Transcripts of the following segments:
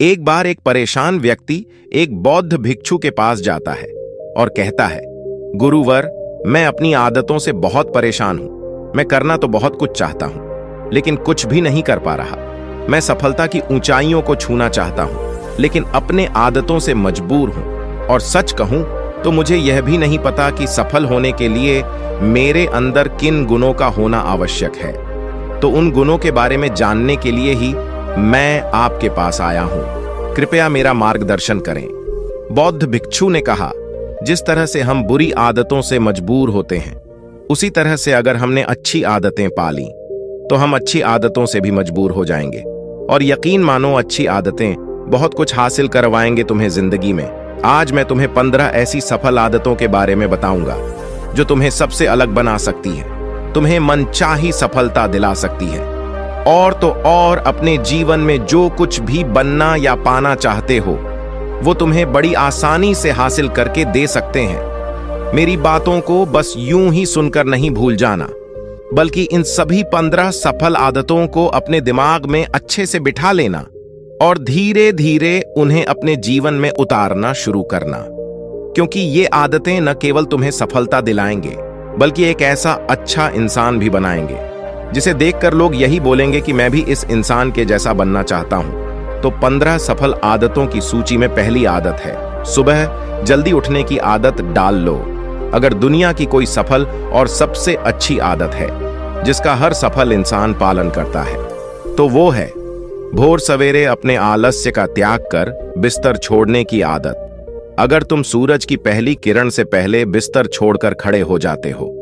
एक बार एक परेशान व्यक्ति एक बौद्ध भिक्षु के पास जाता है और कहता है, गुरुवर, मैं अपनी आदतों से बहुत परेशान हूं। मैं करना तो बहुत कुछ चाहता हूं, लेकिन कुछ भी नहीं कर पा रहा। मैं सफलता की ऊंचाइयों को छूना चाहता हूं, लेकिन अपने आदतों से मजबूर हूं। और सच कहूं तो मुझे यह भी नहीं पता कि सफल होने के लिए मेरे अंदर किन गुणों का होना आवश्यक है। तो उन गुणों के बारे में जानने के लिए ही मैं आपके पास आया हूं। कृपया मेरा मार्गदर्शन करें। बौद्ध भिक्षु ने कहा, जिस तरह से हम बुरी आदतों से मजबूर होते हैं, उसी तरह से अगर हमने अच्छी आदतें पाली तो हम अच्छी आदतों से भी मजबूर हो जाएंगे। और यकीन मानो, अच्छी आदतें बहुत कुछ हासिल करवाएंगे तुम्हें जिंदगी में। आज मैं तुम्हें 15 ऐसी सफल आदतों के बारे में बताऊंगा जो तुम्हें सबसे अलग बना सकती है, तुम्हें मनचाही सफलता दिला सकती है, और तो और अपने जीवन में जो कुछ भी बनना या पाना चाहते हो वो तुम्हें बड़ी आसानी से हासिल करके दे सकते हैं। मेरी बातों को बस यूं ही सुनकर नहीं भूल जाना, बल्कि इन सभी 15 सफल आदतों को अपने दिमाग में अच्छे से बिठा लेना और धीरे धीरे उन्हें अपने जीवन में उतारना शुरू करना। क्योंकि ये आदतें न केवल तुम्हें सफलता दिलाएंगे, बल्कि एक ऐसा अच्छा इंसान भी बनाएंगे जिसे देखकर लोग यही बोलेंगे कि मैं भी इस इंसान के जैसा बनना चाहता हूं। तो 15 सफल आदतों की सूची में पहली आदत है, सुबह जल्दी उठने की आदत डाल लो। अगर दुनिया की कोई सफल और सबसे अच्छी आदत है जिसका हर सफल इंसान पालन करता है, तो वो है भोर सवेरे अपने आलस्य का त्याग कर बिस्तर छोड़ने की आदत। अगर तुम सूरज की पहली किरण से पहले बिस्तर छोड़कर खड़े हो जाते हो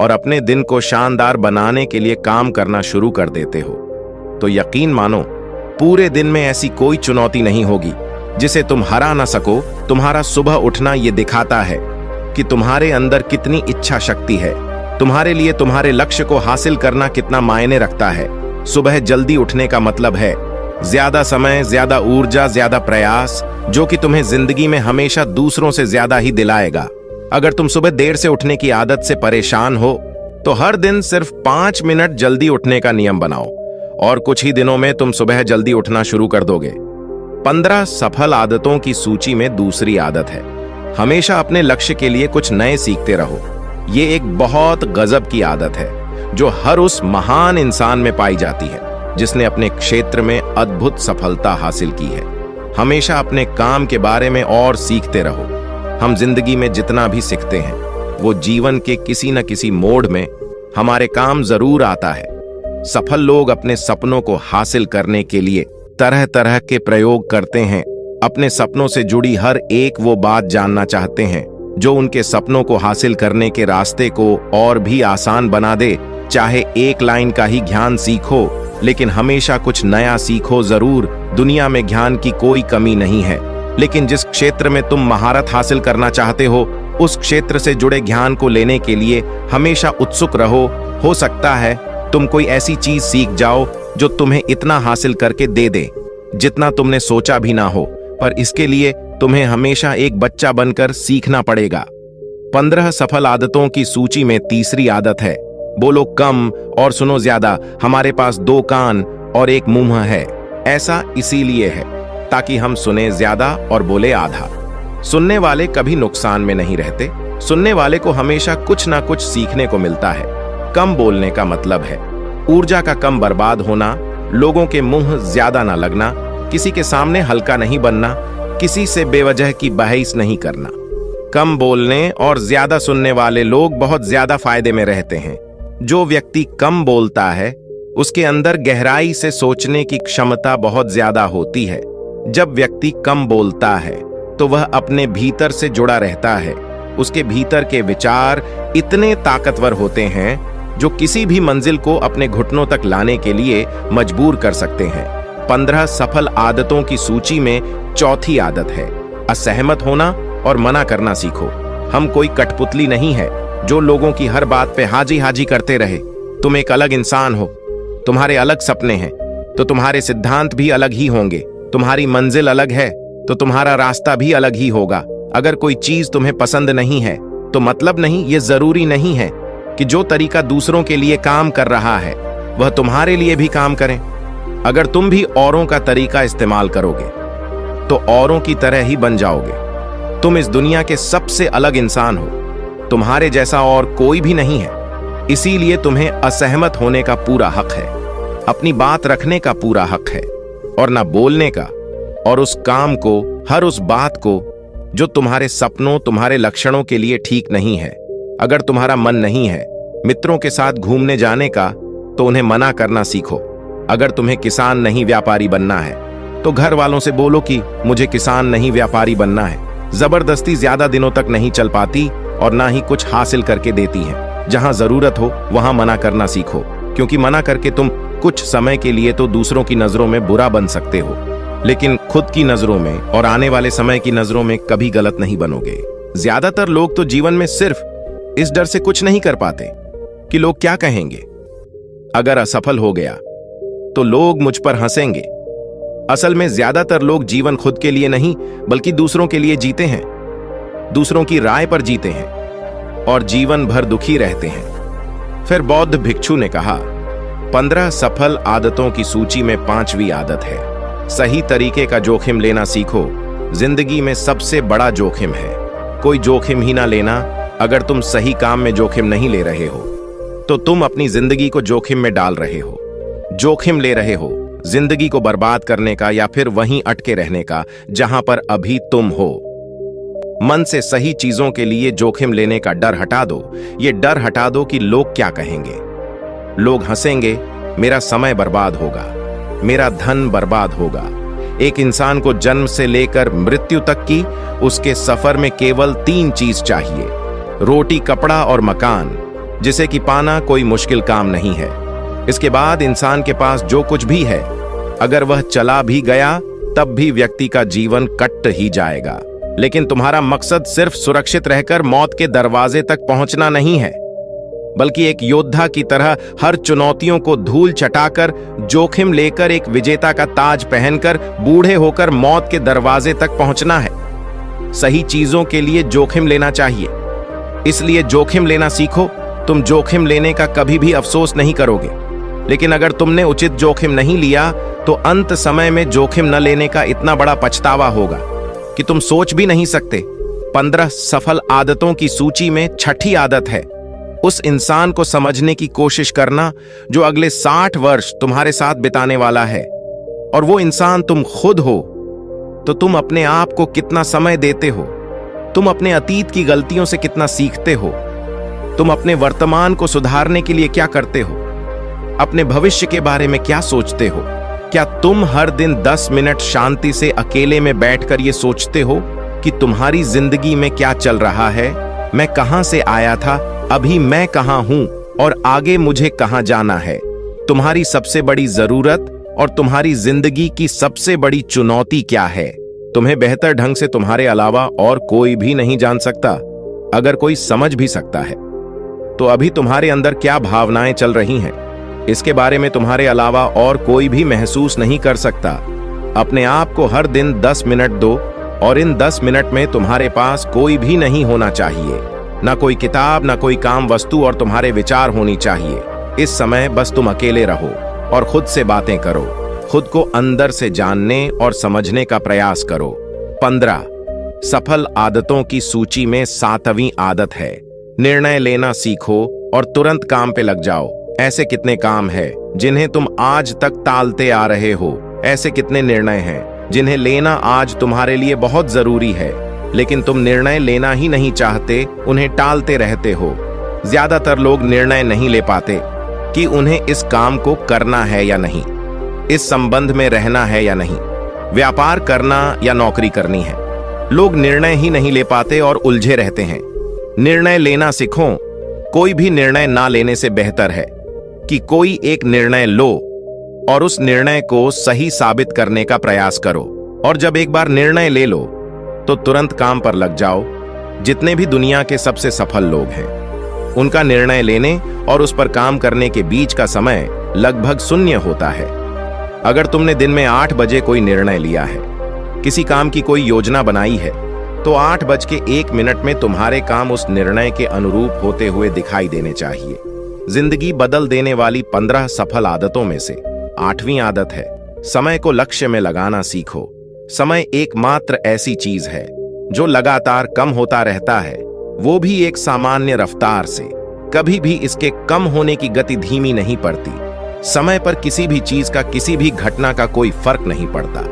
और अपने दिन को शानदार बनाने के लिए काम करना शुरू कर देते हो, तो यकीन मानो, पूरे दिन में ऐसी कोई चुनौती नहीं होगी जिसे तुम हरा ना सको। तुम्हारा सुबह उठना ये दिखाता है कि तुम्हारे अंदर कितनी इच्छा शक्ति है, तुम्हारे लिए तुम्हारे लक्ष्य को हासिल करना कितना मायने रखता है। सुबह जल्दी उठने का मतलब है ज्यादा समय, ज्यादा ऊर्जा, ज्यादा प्रयास, जो कि तुम्हें जिंदगी में हमेशा दूसरों से ज्यादा ही दिलाएगा। अगर तुम सुबह देर से उठने की आदत से परेशान हो तो हर दिन सिर्फ 5 मिनट जल्दी उठने का नियम बनाओ और कुछ ही दिनों में तुम सुबह जल्दी उठना शुरू कर दोगे। 15 सफल आदतों की सूची में दूसरी आदत है, हमेशा अपने लक्ष्य के लिए कुछ नए सीखते रहो। ये एक बहुत गजब की आदत है जो हर उस महान इंसान में पाई जाती है जिसने अपने क्षेत्र में अद्भुत सफलता हासिल की है। हमेशा अपने काम के बारे में और सीखते रहो। हम जिंदगी में जितना भी सीखते हैं वो जीवन के किसी न किसी मोड़ में हमारे काम जरूर आता है। सफल लोग अपने सपनों को हासिल करने के लिए तरह तरह के प्रयोग करते हैं। अपने सपनों से जुड़ी हर एक वो बात जानना चाहते हैं जो उनके सपनों को हासिल करने के रास्ते को और भी आसान बना दे। चाहे एक लाइन का ही ज्ञान सीखो, लेकिन हमेशा कुछ नया सीखो जरूर। दुनिया में ज्ञान की कोई कमी नहीं है, लेकिन जिस क्षेत्र में तुम महारत हासिल करना चाहते हो उस क्षेत्र से जुड़े ज्ञान को लेने के लिए हमेशा उत्सुक रहो। हो सकता है तुम कोई ऐसी चीज सीख जाओ जो तुम्हें इतना हासिल करके दे दे जितना तुमने सोचा भी ना हो, पर इसके लिए तुम्हें हमेशा एक बच्चा बनकर सीखना पड़ेगा। 15 सफल आदतों की सूची में तीसरी आदत है, बोलो कम और सुनो ज्यादा। हमारे पास 2 कान और 1 मुंह है। ऐसा इसीलिए है ताकि हम सुने ज्यादा और बोले आधा। सुनने वाले कभी नुकसान में नहीं रहते। सुनने वाले को हमेशा कुछ ना कुछ सीखने को मिलता है। कम बोलने का मतलब है ऊर्जा का कम बर्बाद होना, लोगों के मुंह ज्यादा ना लगना, किसी के सामने हल्का नहीं बनना, किसी से बेवजह की बहस नहीं करना। कम बोलने और ज्यादा सुनने वाले लोग बहुत ज्यादा फायदे में रहते हैं। जो व्यक्ति कम बोलता है उसके अंदर गहराई से सोचने की क्षमता बहुत ज्यादा होती है। जब व्यक्ति कम बोलता है तो वह अपने भीतर से जुड़ा रहता है। उसके भीतर के विचार इतने ताकतवर होते हैं जो किसी भी मंजिल को अपने घुटनों तक लाने के लिए मजबूर कर सकते हैं। 15 सफल आदतों की सूची में चौथी आदत है, असहमत होना और मना करना सीखो। हम कोई कठपुतली नहीं है जो लोगों की हर बात पे हाजी हाजी करते रहे। तुम एक अलग इंसान हो, तुम्हारे अलग सपने हैं, तो तुम्हारे सिद्धांत भी अलग ही होंगे। तुम्हारी मंजिल अलग है तो तुम्हारा रास्ता भी अलग ही होगा। अगर कोई चीज तुम्हें पसंद नहीं है तो मतलब नहीं, ये जरूरी नहीं है कि जो तरीका दूसरों के लिए काम कर रहा है वह तुम्हारे लिए भी काम करें। अगर तुम भी औरों का तरीका इस्तेमाल करोगे तो औरों की तरह ही बन जाओगे। तुम इस दुनिया के सबसे अलग इंसान हो। तुम्हारे जैसा और कोई भी नहीं है। इसीलिए तुम्हें असहमत होने का पूरा हक है, अपनी बात रखने का पूरा हक है, और ना बोलने का, और उस काम को, हर उस बात को जो तुम्हारे सपनों, तुम्हारे लक्षणों के लिए ठीक नहीं है। अगर तुम्हारा मन नहीं है मित्रों के साथ घूमने जाने का, तो उन्हें मना करना सीखो। अगर तुम्हें किसान नहीं व्यापारी बनना है, तो घर वालों से बोलो कि मुझे किसान नहीं व्यापारी बनना है। जबरदस्ती ज्यादा दिनों तक नहीं चल पाती और ना ही कुछ हासिल करके देती है। जहां जरूरत हो वहां मना करना सीखो, क्योंकि मना करके तुम कुछ समय के लिए तो दूसरों की नजरों में बुरा बन सकते हो, लेकिन खुद की नजरों में और आने वाले समय की नजरों में कभी गलत नहीं बनोगे। ज्यादातर लोग तो जीवन में सिर्फ इस डर से कुछ नहीं कर पाते कि लोग क्या कहेंगे। अगर असफल हो गया तो लोग मुझ पर हंसेंगे। असल में ज्यादातर लोग जीवन खुद के लिए नहीं बल्कि दूसरों के लिए जीते हैं, दूसरों की राय पर जीते हैं और जीवन भर दुखी रहते हैं। फिर बौद्ध भिक्षु ने कहा, 15 सफल आदतों की सूची में 5वीं आदत है, सही तरीके का जोखिम लेना सीखो। जिंदगी में सबसे बड़ा जोखिम है कोई जोखिम ही ना लेना। अगर तुम सही काम में जोखिम नहीं ले रहे हो तो तुम अपनी जिंदगी को जोखिम में डाल रहे हो। जोखिम ले रहे हो जिंदगी को बर्बाद करने का या फिर वहीं अटके रहने का जहां पर अभी तुम हो। मन से सही चीजों के लिए जोखिम लेने का डर हटा दो। ये डर हटा दो कि लोग क्या कहेंगे। लोग हंसेंगे, मेरा समय बर्बाद होगा, मेरा धन बर्बाद होगा। एक इंसान को जन्म से लेकर मृत्यु तक की उसके सफर में केवल 3 चीज चाहिए, रोटी, कपड़ा और मकान, जिसे कि पाना कोई मुश्किल काम नहीं है। इसके बाद इंसान के पास जो कुछ भी है, अगर वह चला भी गया तब भी व्यक्ति का जीवन कट ही जाएगा। लेकिन तुम्हारा मकसद सिर्फ सुरक्षित रहकर मौत के दरवाजे तक पहुंचना नहीं है, बल्कि एक योद्धा की तरह हर चुनौतियों को धूल चटाकर, जोखिम लेकर, एक विजेता का ताज पहनकर, बूढ़े होकर मौत के दरवाजे तक पहुंचना है। सही चीजों के लिए जोखिम लेना चाहिए, इसलिए जोखिम लेना सीखो। तुम जोखिम लेने का कभी भी अफसोस नहीं करोगे, लेकिन अगर तुमने उचित जोखिम नहीं लिया तो अंत समय में जोखिम न लेने का इतना बड़ा पछतावा होगा कि तुम सोच भी नहीं सकते। 15 सफल आदतों की सूची में 6ठी आदत है उस इंसान को समझने की कोशिश करना जो अगले 60 वर्ष तुम्हारे साथ बिताने वाला है, और वो इंसान तुम खुद हो। तो तुम अपने आप को कितना समय देते हो, तुम अपने अतीत की गलतियों से कितना सीखते हो, तुम अपने वर्तमान को सुधारने के लिए क्या करते हो, अपने भविष्य के बारे में क्या सोचते हो। क्या तुम हर दिन 10 मिनट शांति से अकेले में बैठकर ये सोचते हो कि तुम्हारी जिंदगी में क्या चल रहा है, मैं कहां से आया था, अभी मैं कहां हूं और आगे मुझे कहां जाना है। तुम्हारी सबसे बड़ी जरूरत और तुम्हारी जिंदगी की सबसे बड़ी चुनौती क्या है। तुम्हें बेहतर ढंग से तुम्हारे अलावा और कोई भी नहीं जान सकता। अगर कोई समझ भी सकता है तो अभी तुम्हारे अंदर क्या भावनाएं चल रही हैं, इसके बारे में तुम्हारे अलावा और कोई भी महसूस नहीं कर सकता। अपने आप को हर दिन 10 मिनट दो, और इन 10 मिनट में तुम्हारे पास कोई भी नहीं होना चाहिए, ना कोई किताब, ना कोई काम वस्तु, और तुम्हारे विचार होनी चाहिए। इस समय बस तुम अकेले रहो और खुद से बातें करो, खुद को अंदर से जानने और समझने का प्रयास करो। 15 सफल आदतों की सूची में 7वीं आदत है, निर्णय लेना सीखो और तुरंत काम पे लग जाओ। ऐसे कितने काम हैं जिन्हें तुम आज तक टालते आ रहे हो। ऐसे कितने निर्णय हैं जिन्हें लेना आज तुम्हारे लिए बहुत जरूरी है, लेकिन तुम निर्णय लेना ही नहीं चाहते, उन्हें टालते रहते हो। ज्यादातर लोग निर्णय नहीं ले पाते कि उन्हें इस काम को करना है या नहीं, इस संबंध में रहना है या नहीं, व्यापार करना या नौकरी करनी है। लोग निर्णय ही नहीं ले पाते और उलझे रहते हैं। निर्णय लेना सीखो। कोई भी निर्णय ना लेने से बेहतर है कि कोई एक निर्णय लो और उस निर्णय को सही साबित करने का प्रयास करो। और जब एक बार निर्णय ले लो तो तुरंत काम पर लग जाओ। जितने भी दुनिया के सबसे सफल लोग हैं, उनका निर्णय लेने और उस पर काम करने के बीच का समय लगभग 0 होता है। अगर तुमने दिन में 8 बजे कोई निर्णय लिया है, किसी काम की कोई योजना बनाई है, तो 8:01 में तुम्हारे काम उस निर्णय के अनुरूप होते हुए दिखाई देने चाहिए। जिंदगी बदल देने वाली 15 सफल आदतों में से 8वीं आदत है, समय को लक्ष्य में लगाना सीखो। समय एकमात्र ऐसी चीज है जो लगातार कम होता रहता है, वो भी एक सामान्य रफ्तार से। कभी भी इसके कम होने की गति धीमी नहीं पड़ती। समय पर किसी भी चीज का, किसी भी घटना का कोई फर्क नहीं पड़ता।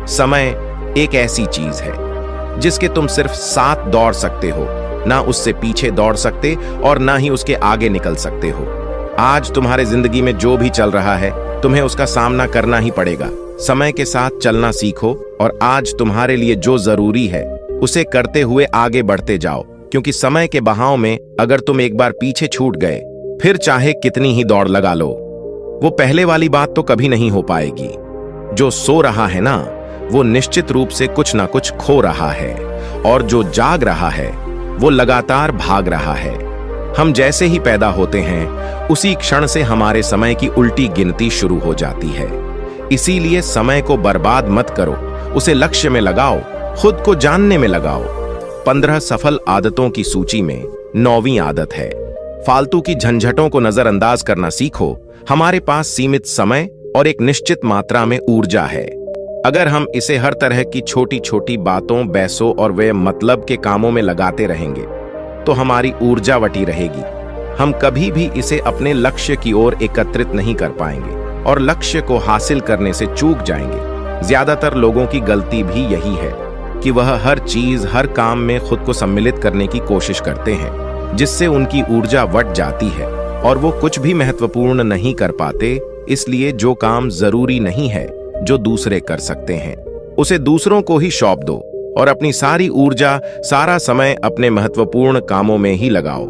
समय एक ऐसी चीज है जिसके तुम सिर्फ साथ दौड़ सकते हो, ना उससे पीछे दौड़ सकते और ना ही उसके आगे निकल सकते हो। आज तुम्हारे जिंदगी में जो भी चल रहा है, तुम्हें उसका सामना करना ही पड़ेगा। समय के साथ चलना सीखो और आज तुम्हारे लिए जो जरूरी है उसे करते हुए आगे बढ़ते जाओ, क्योंकि समय के बहाव में अगर तुम एक बार पीछे छूट गए, फिर चाहे कितनी ही दौड़ लगा लो, वो पहले वाली बात तो कभी नहीं हो पाएगी। जो सो रहा है ना, वो निश्चित रूप से कुछ ना कुछ खो रहा है, और जो जाग रहा है वो लगातार भाग रहा है। हम जैसे ही पैदा होते हैं, उसी क्षण से हमारे समय की उल्टी गिनती शुरू हो जाती है। इसीलिए समय को बर्बाद मत करो, उसे लक्ष्य में लगाओ, खुद को जानने में लगाओ। 15 सफल आदतों की सूची में 9वीं आदत है, फालतू की झंझटों को नजरअंदाज करना सीखो। हमारे पास सीमित समय और एक निश्चित मात्रा में ऊर्जा है। अगर हम इसे हर तरह की छोटी छोटी बातों, बहसों और वे मतलब के कामों में लगाते रहेंगे, तो हमारी ऊर्जा बटी रहेगी। हम कभी भी इसे अपने लक्ष्य की ओर एकत्रित नहीं कर पाएंगे और लक्ष्य को हासिल करने से चूक जाएंगे। ज्यादातर लोगों की गलती भी यही है कि वह हर चीज, हर काम में खुद को सम्मिलित करने की कोशिश करते हैं, जिससे उनकी ऊर्जा वट जाती है और वो कुछ भी महत्वपूर्ण नहीं कर पाते। इसलिए जो काम जरूरी नहीं है, जो दूसरे कर सकते हैं, उसे दूसरों को ही सौंप दो और अपनी सारी ऊर्जा, सारा समय अपने महत्वपूर्ण कामों में ही लगाओ।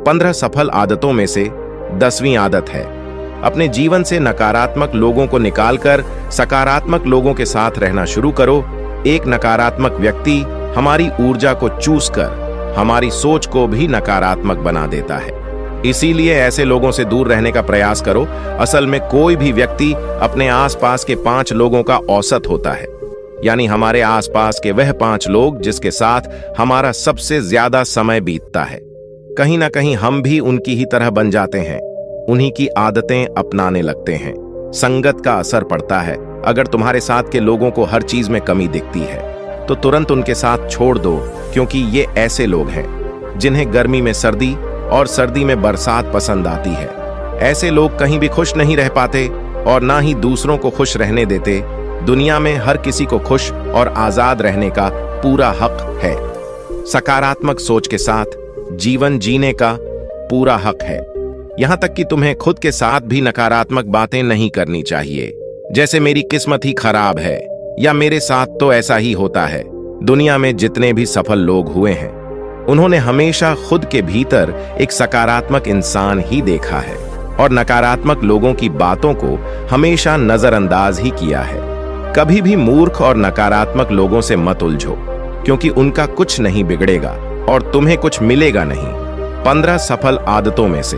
15 सफल आदतों में से 10वीं आदत है, अपने जीवन से नकारात्मक लोगों को निकालकर सकारात्मक लोगों के साथ रहना शुरू करो। एक नकारात्मक व्यक्ति हमारी ऊर्जा को चूस कर हमारी सोच को भी नकारात्मक बना देता है। इसीलिए ऐसे लोगों से दूर रहने का प्रयास करो। असल में कोई भी व्यक्ति अपने आसपास के 5 लोगों का औसत होता है, यानी हमारे आसपास के वह 5 लोग जिसके साथ हमारा सबसे ज्यादा समय बीतता है। कहीं ना कहीं हम भी उनकी ही तरह बन जाते हैं, उन्हीं की आदतें अपनाने लगते हैं। संगत का असर पड़ता है। अगर तुम्हारे साथ के लोगों को हर चीज में कमी दिखती है, तो तुरंत उनके साथ छोड़ दो, क्योंकि ये ऐसे लोग हैं जिन्हें गर्मी में सर्दी और सर्दी में बरसात पसंद आती है। ऐसे लोग कहीं भी खुश नहीं रह पाते और ना ही दूसरों को खुश रहने देते। दुनिया में हर किसी को खुश और आजाद रहने का पूरा हक है। सकारात्मक सोच के साथ जीवन जीने का पूरा हक है। यहां तक कि तुम्हें खुद के साथ भी नकारात्मक बातें नहीं करनी चाहिए, जैसे मेरी किस्मत ही खराब है या मेरे साथ तो ऐसा ही होता है। दुनिया में जितने भी सफल लोग हुए हैं, उन्होंने हमेशा खुद के भीतर एक सकारात्मक इंसान ही देखा है और नकारात्मक लोगों की बातों को हमेशा नजरअंदाज ही किया है। कभी भी मूर्ख और नकारात्मक लोगों से मत उलझो, क्योंकि उनका कुछ नहीं बिगड़ेगा और तुम्हें कुछ मिलेगा नहीं। 15 सफल आदतों में से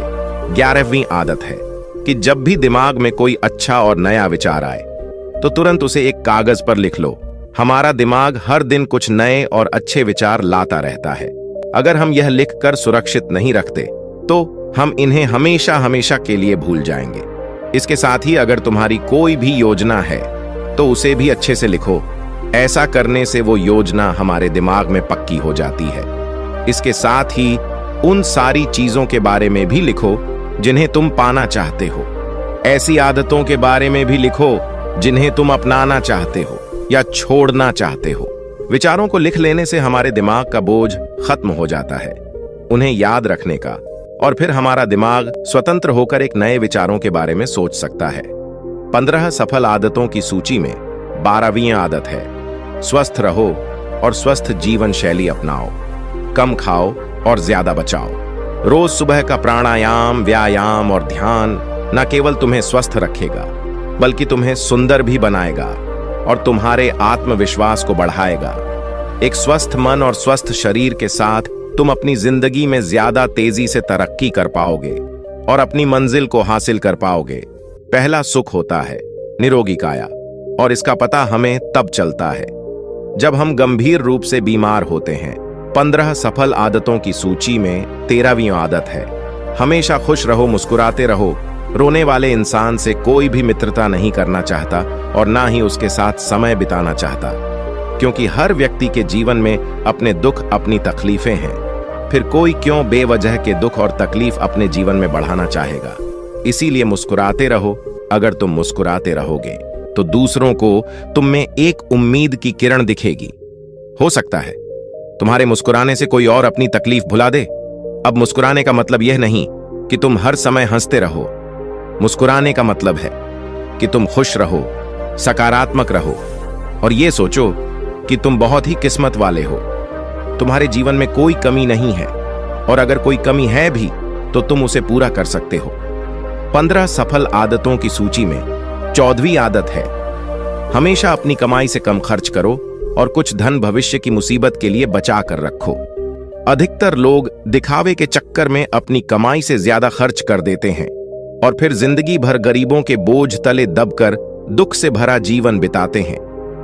11वीं आदत है कि जब भी दिमाग में कोई अच्छा और नया विचार आए, तो तुरंत उसे एक कागज पर लिख लो। हमारा दिमाग हर दिन कुछ नए और अच्छे विचार लाता रहता है। अगर हम यह लिखकर सुरक्षित नहीं रखते, तो हम इन्हें हमेशा हमेशा के लिए भूल जाएंगे। इसके साथ ही अगर तुम्हारी कोई भी योजना है, तो उसे भी अच्छे से लिखो। ऐसा करने से वो योजना हमारे दिमाग में पक्की हो जाती है। इसके साथ ही उन सारी चीजों के बारे में भी लिखो जिन्हें तुम पाना चाहते हो। ऐसी आदतों के बारे में भी लिखो जिन्हें तुम अपनाना चाहते हो या छोड़ना चाहते हो। विचारों को लिख लेने से हमारे दिमाग का बोझ खत्म हो जाता है, उन्हें याद रखने का, और फिर हमारा दिमाग स्वतंत्र होकर एक नए विचारों के बारे में सोच सकता है। 15 सफल आदतों की सूची में 12वीं आदत है, स्वस्थ रहो और स्वस्थ जीवन शैली अपनाओ। कम खाओ और ज्यादा बचाओ। रोज सुबह का प्राणायाम, व्यायाम और ध्यान न केवल तुम्हें स्वस्थ रखेगा, बल्कि तुम्हें सुंदर भी बनाएगा और तुम्हारे आत्मविश्वास को बढ़ाएगा। एक स्वस्थ मन और स्वस्थ शरीर के साथ तुम अपनी जिंदगी में ज्यादा तेजी से तरक्की कर पाओगे और अपनी मंजिल को हासिल कर पाओगे। पहला सुख होता है निरोगी काया, और इसका पता हमें तब चलता है जब हम गंभीर रूप से बीमार होते हैं। 15 सफल आदतों की सूची में 13वीं आदत है, हमेशा खुश रहो, मुस्कुराते रहो। रोने वाले इंसान से कोई भी मित्रता नहीं करना चाहता और ना ही उसके साथ समय बिताना चाहता। क्योंकि हर व्यक्ति के जीवन में अपने दुख, अपनी तकलीफें हैं। फिर कोई क्यों बेवजह के दुख और तकलीफ अपने जीवन में बढ़ाना चाहेगा। इसीलिए मुस्कुराते रहो। अगर तुम मुस्कुराते रहोगे तो दूसरों को तुम में एक उम्मीद की किरण दिखेगी। हो सकता है तुम्हारे मुस्कुराने से कोई और अपनी तकलीफ भुला दे। अब मुस्कुराने का मतलब यह नहीं कि तुम हर समय हंसते रहो। मुस्कुराने का मतलब है कि तुम खुश रहो, सकारात्मक रहो और ये सोचो कि तुम बहुत ही किस्मत वाले हो। तुम्हारे जीवन में कोई कमी नहीं है और अगर कोई कमी है भी तो तुम उसे पूरा कर सकते हो। 15 सफल आदतों की सूची में 14वीं आदत है, हमेशा अपनी कमाई से कम खर्च करो और कुछ धन भविष्य की मुसीबत के लिए बचा कर रखो। अधिकतर लोग दिखावे के चक्कर में अपनी कमाई से ज्यादा खर्च कर देते हैं और फिर जिंदगी भर गरीबों के बोझ तले दबकर दुख से भरा जीवन बिताते हैं।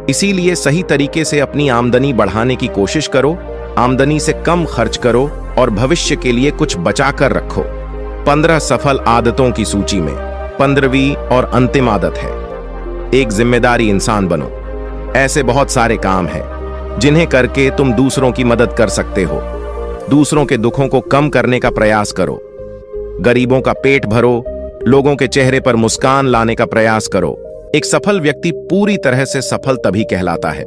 इसीलिए सही तरीके से अपनी आमदनी बढ़ाने की कोशिश करो, आमदनी से कम खर्च करो और भविष्य के लिए कुछ बचा कर रखो। 15 सफल आदतों की सूची में 15वीं और अंतिम आदत है, एक जिम्मेदारी इंसान बनो। ऐसे बहुत सारे काम हैं जिन्हें करके तुम दूसरों की मदद कर सकते हो। दूसरों के दुखों को कम करने का प्रयास करो, गरीबों का पेट भरो, लोगों के चेहरे पर मुस्कान लाने का प्रयास करो। एक सफल व्यक्ति पूरी तरह से सफल तभी कहलाता है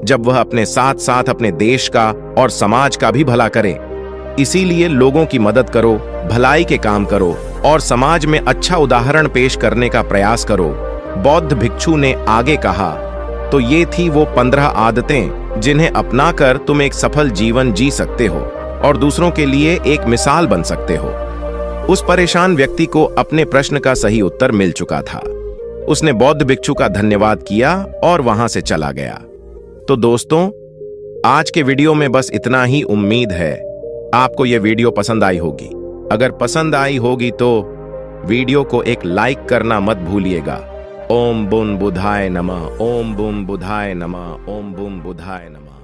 जब वह अपने साथ साथ अपने देश का और समाज का भी भला करे। इसीलिए लोगों की मदद करो, भलाई के काम करो और समाज में अच्छा उदाहरण पेश करने का प्रयास करो। बौद्ध भिक्षु ने आगे कहा, तो ये थी वो 15 आदतें जिन्हें अपनाकर तुम एक सफल जीवन जी सकते हो और दूसरों के लिए एक मिसाल बन सकते हो। उस परेशान व्यक्ति को अपने प्रश्न का सही उत्तर मिल चुका था। उसने बौद्ध भिक्षु का धन्यवाद किया और वहां से चला गया। तो दोस्तों, आज के वीडियो में बस इतना ही। उम्मीद है आपको यह वीडियो पसंद आई होगी। अगर पसंद आई होगी तो वीडियो को एक लाइक करना मत भूलिएगा। ओम बुन बुधाय नमः, ओम बुम बुधाय नमः, ओम बुम बुधाय नमः।